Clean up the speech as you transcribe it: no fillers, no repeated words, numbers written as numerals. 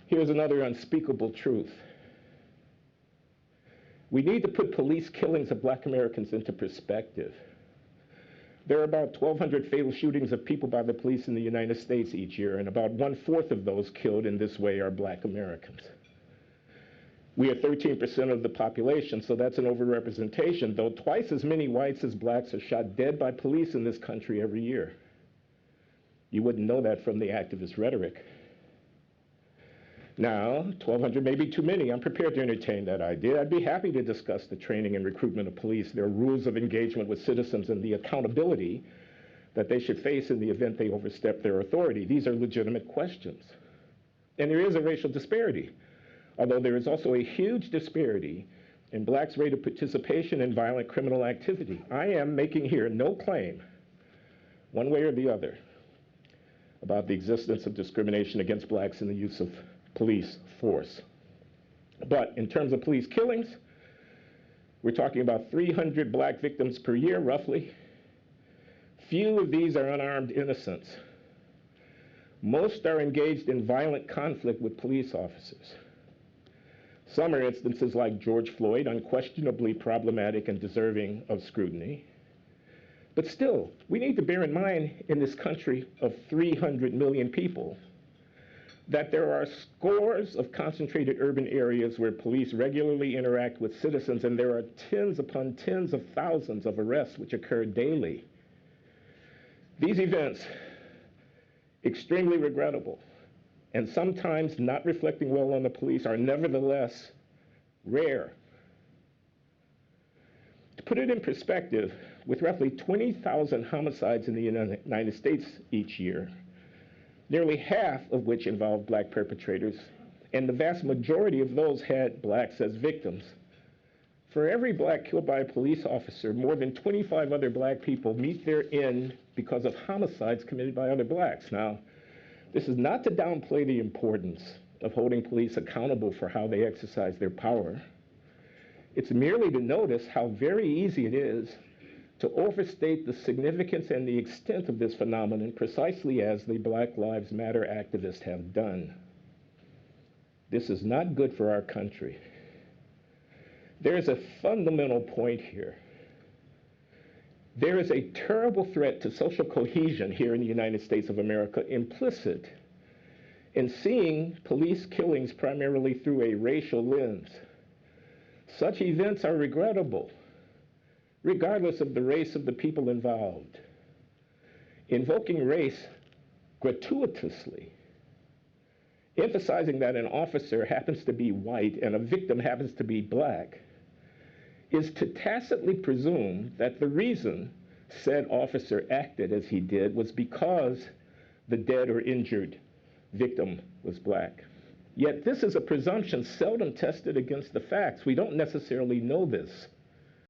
Here's another unspeakable truth. We need to put police killings of black Americans into perspective. There are about 1,200 fatal shootings of people by the police in the United States each year, and about 1/4 of those killed in this way are black Americans. We are 13% of the population, so that's an overrepresentation, though twice as many whites as blacks are shot dead by police in this country every year. You wouldn't know that from the activist rhetoric. Now, 1,200 may be too many. I'm prepared to entertain that idea. I'd be happy to discuss the training and recruitment of police, their rules of engagement with citizens, and the accountability that they should face in the event they overstep their authority. These are legitimate questions. And there is a racial disparity, although there is also a huge disparity in blacks' rate of participation in violent criminal activity. I am making here no claim, one way or the other, about the existence of discrimination against blacks in the use of police force. But in terms of police killings, we're talking about 300 black victims per year, roughly. Few of these are unarmed innocents. Most are engaged in violent conflict with police officers. Some are instances like George Floyd, unquestionably problematic and deserving of scrutiny. But still, we need to bear in mind in this country of 300 million people that there are scores of concentrated urban areas where police regularly interact with citizens, and there are tens upon tens of thousands of arrests which occur daily. These events, extremely regrettable, and sometimes not reflecting well on the police, are nevertheless rare. To put it in perspective, with roughly 20,000 homicides in the United States each year, nearly half of which involved black perpetrators, and the vast majority of those had blacks as victims. For every black killed by a police officer, more than 25 other black people meet their end because of homicides committed by other blacks. Now, this is not to downplay the importance of holding police accountable for how they exercise their power. It's merely to notice how very easy it is to overstate the significance and the extent of this phenomenon, precisely as the Black Lives Matter activists have done. This is not good for our country. There is a fundamental point here. There is a terrible threat to social cohesion here in the United States of America implicit in seeing police killings primarily through a racial lens. Such events are regrettable, regardless of the race of the people involved. Invoking race gratuitously, emphasizing that an officer happens to be white and a victim happens to be black, is to tacitly presume that the reason said officer acted as he did was because the dead or injured victim was black. Yet this is a presumption seldom tested against the facts. We don't necessarily know this.